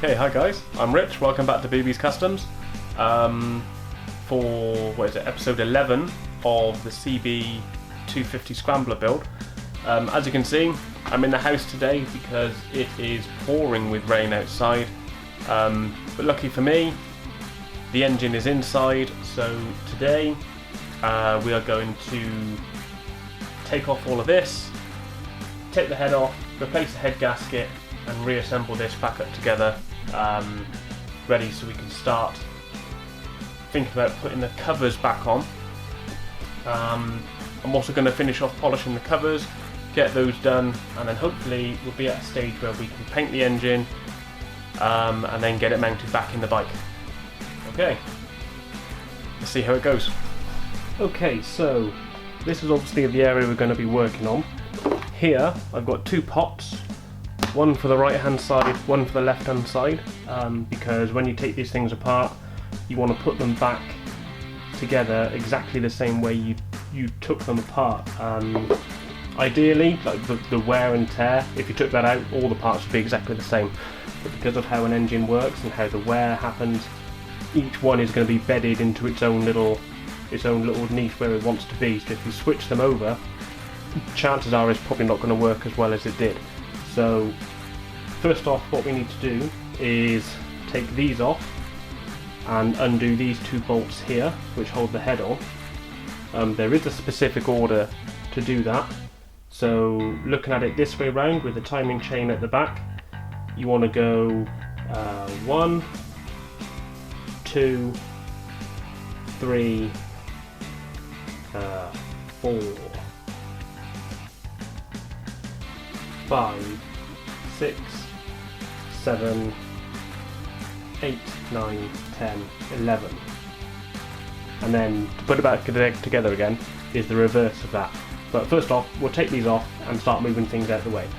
Okay, hi guys, I'm Rich, welcome back to BB's Customs for, episode 11 of the cb250 scrambler build. As you can see, I'm in the house today because it is pouring with rain outside, but lucky for me, the engine is inside, so today we are going to take off all of this, take the head off, replace the head gasket and reassemble this back up together, ready so we can start thinking about putting the covers back on. I'm also going to finish off polishing the covers, get those done, and then hopefully we'll be at a stage where we can paint the engine and then get it mounted back in the bike. Okay, let's see how it goes. Okay, so this is obviously the area we're going to be working on. Here I've got two pots, one for the right hand side, one for the left hand side, because when you take these things apart you want to put them back together exactly the same way you took them apart. Ideally, like the wear and tear, if you took that out, all the parts would be exactly the same, but because of how an engine works and how the wear happens, each one is going to be bedded into its own little niche where it wants to be. So if you switch them over, chances are it's probably not going to work as well as it did. So first off, what we need to do is take these off and undo these two bolts here which hold the head on. There is a specific order to do that, so looking at it this way round with the timing chain at the back, you want to go 1, 2, 3, 4, 5, 6, 7, 8, 9, 10, 11. And then to put it back together again is the reverse of that. But first off, we'll take these off and start moving things out of the way.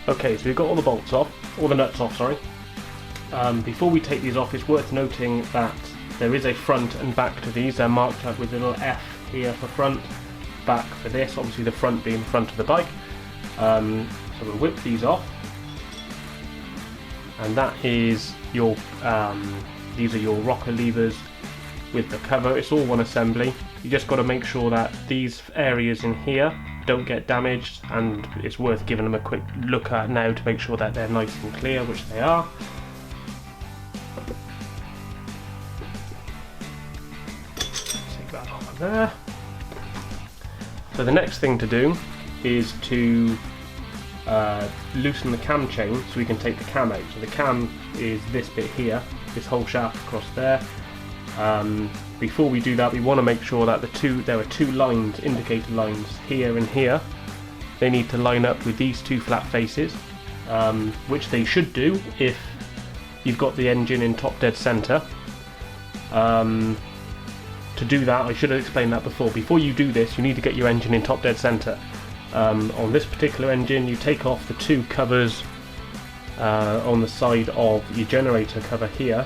Okay, so we've got all the bolts off, all the nuts off, sorry. Before we take these off, it's worth noting that there is a front and back to these. They're marked up with a little F here for front, back for this, obviously the front being the front of the bike. So we'll whip these off, and that is your, these are your rocker levers with the cover. It's all one assembly. You just got to make sure that these areas in here don't get damaged, and it's worth giving them a quick look at now to make sure that they're nice and clear, which they are. Take that off of there. So the next thing to do is to loosen the cam chain so we can take the cam out. So the cam is this bit here, this whole shaft across there. Before we do that, we want to make sure that there are two lines, indicator lines here and here. They need to line up with these two flat faces, which they should do if you've got the engine in top dead center. To do that, I should have explained that before. Before you do this, you need to get your engine in top dead center. On this particular engine, you take off the two covers on the side of your generator cover here.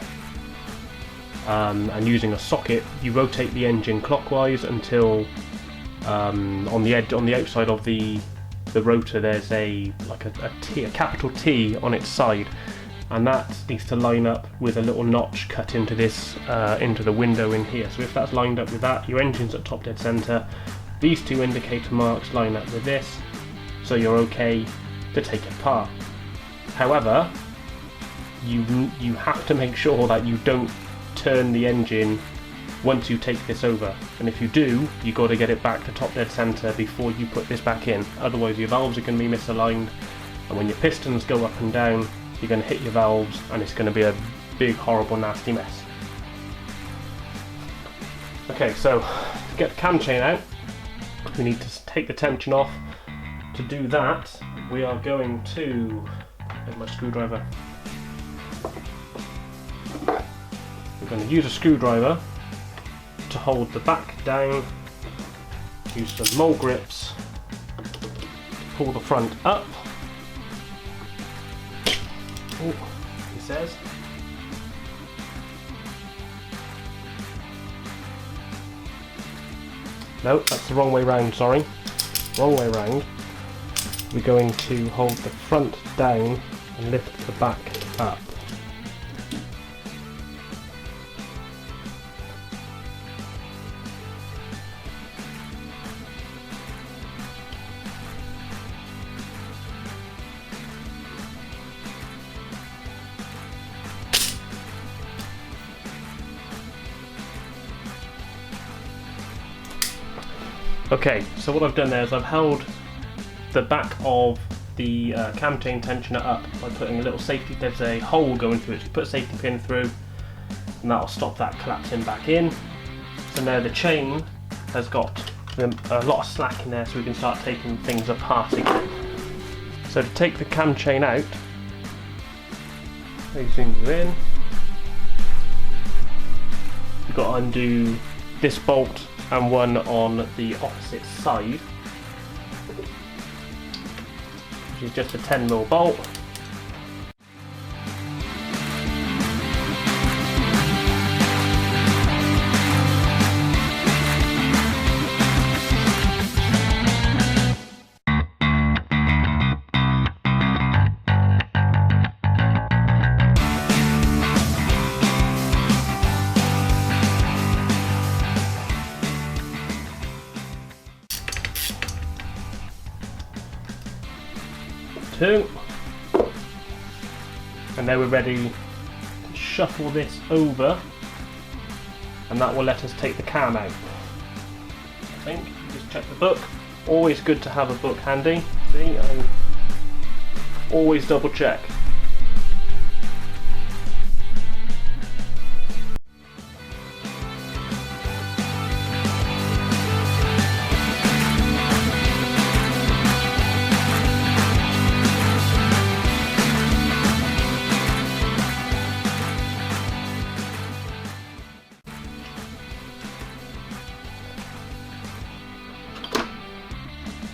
And using a socket, you rotate the engine clockwise until on the outside of the rotor there's a capital T on its side, and that needs to line up with a little notch cut into this into the window in here. So if that's lined up with that, your engine's at top dead center. These two indicator marks line up with this, so you're okay to take it apart. However, you have to make sure that you don't turn the engine once you take this over, and if you do, you got to get it back to top dead center before you put this back in, otherwise your valves are going to be misaligned and when your pistons go up and down, you're going to hit your valves, and it's going to be a big, horrible, nasty mess. Okay, so to get the cam chain out, we need to take the tension off. To do that, we are going to get my screwdriver. We're going to use a screwdriver to hold the back down. Use some mole grips to pull the front up. Oh, he says. No, that's the wrong way round, sorry. Wrong way round. We're going to hold the front down and lift the back up. Okay, so what I've done there is I've held the back of the cam chain tensioner up by putting a little safety, there's a hole going through it, so you put a safety pin through and that'll stop that collapsing back in. So now the chain has got a lot of slack in there, so we can start taking things apart again. So to take the cam chain out, these things are in. You've got to undo this bolt and one on the opposite side, which is just a 10mm bolt. Two. And now we're ready to shuffle this over, and that will let us take the cam out. I think, just check the book. Always good to have a book handy. See, I always double check.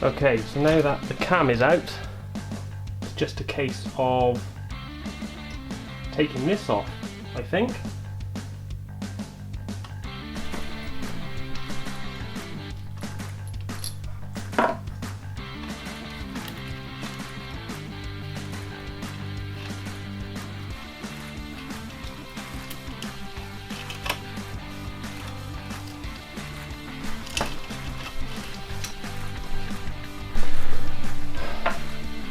Okay, so now that the cam is out, it's just a case of taking this off, I think.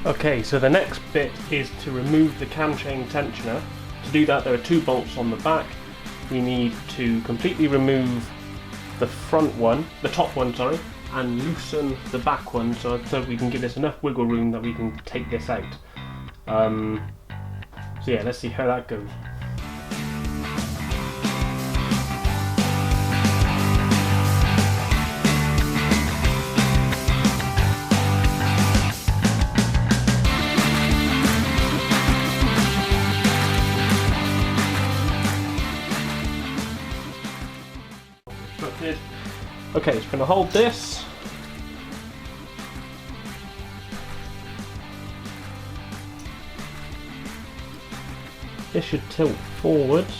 Okay, so the next bit is to remove the cam chain tensioner. To do that, there are two bolts on the back. We need to completely remove the front one, the top one, sorry, and loosen the back one so we can give this enough wiggle room that we can take this out. So yeah, let's see how that goes. Okay, it's going to hold this. This should tilt forwards,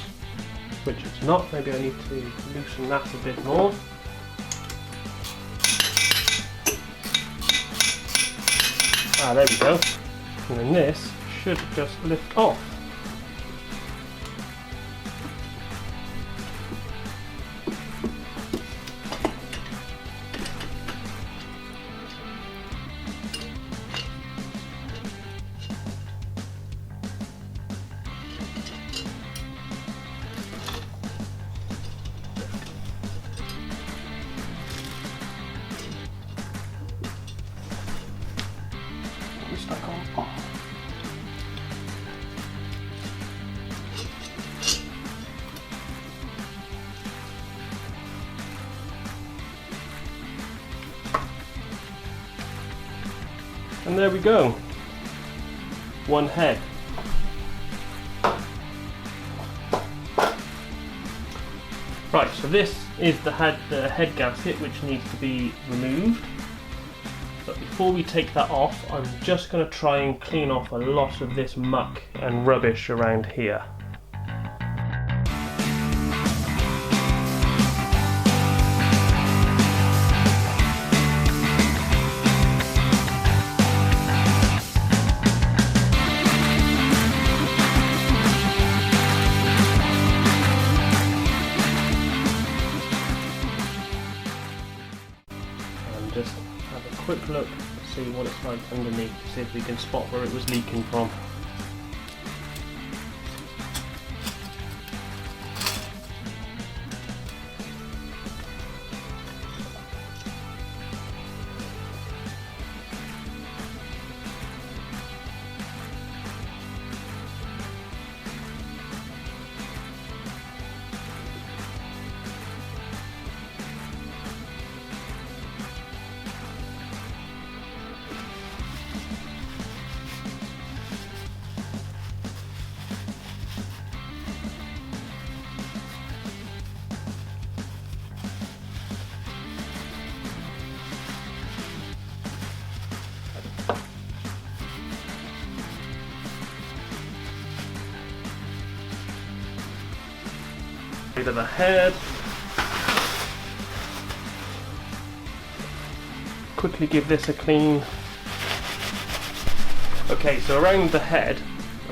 which it's not. Maybe I need to loosen that a bit more. Ah, there we go. And then this should just lift off. Stuck on. Oh. And there we go. One head. Right, so this is the head gasket which needs to be removed. But before we take that off, I'm just going to try and clean off a lot of this muck and rubbish around here. Just have a quick look, see what it's like underneath, see if we can spot where it was leaking from. Bit of a head. Quickly give this a clean. Okay, so around the head,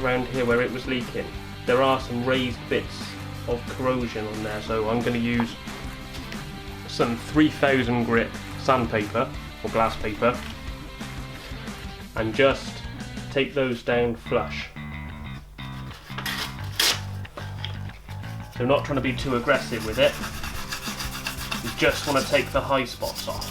around here where it was leaking, there are some raised bits of corrosion on there, so I'm going to use some 3000 grit sandpaper or glass paper and just take those down flush. So not trying to be too aggressive with it, you just want to take the high spots off.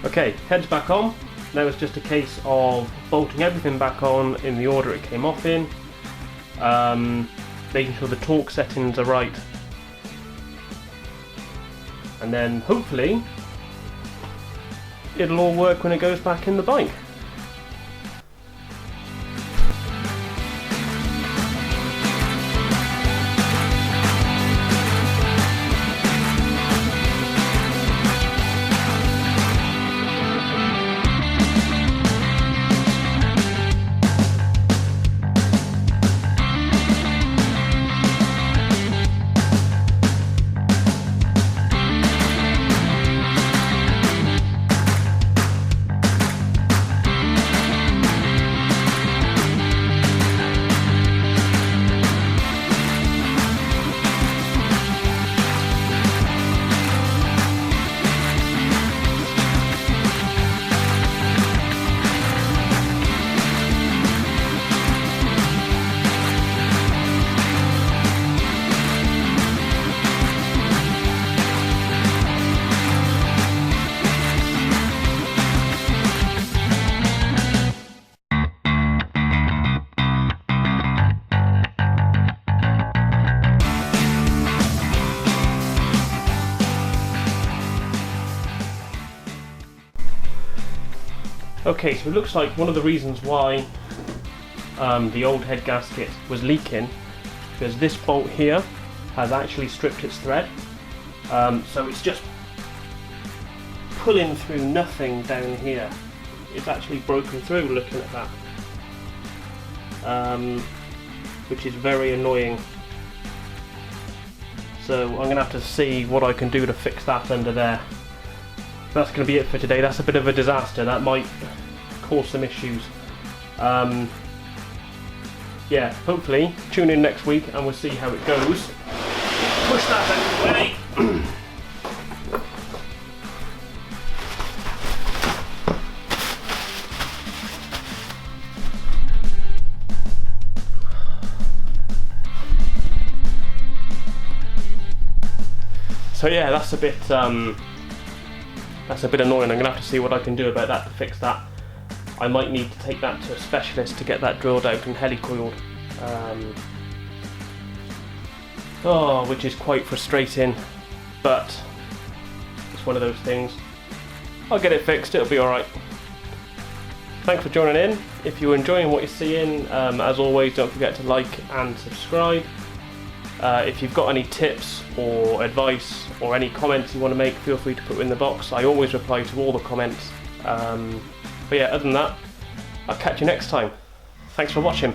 Okay, head's back on. Now it's just a case of bolting everything back on in the order it came off in. Making sure the torque settings are right, and then hopefully it'll all work when it goes back in the bike. Okay, so it looks like one of the reasons why the old head gasket was leaking, because this bolt here has actually stripped its thread, so it's just pulling through nothing down here. It's actually broken through, looking at that, which is very annoying. So I'm going to have to see what I can do to fix that under there. That's going to be it for today. That's a bit of a disaster. That might cause some issues. Yeah, hopefully tune in next week and we'll see how it goes. Push that out of the way. So yeah, that's a bit That's a bit annoying. I'm going to have to see what I can do about that to fix that. I might need to take that to a specialist to get that drilled out and helicoiled. Which is quite frustrating, but it's one of those things. I'll get it fixed, it'll be alright. Thanks for joining in. If you're enjoying what you're seeing, as always, don't forget to like and subscribe. If you've got any tips or advice or any comments you want to make, feel free to put them in the box. I always reply to all the comments. But yeah, other than that, I'll catch you next time. Thanks for watching.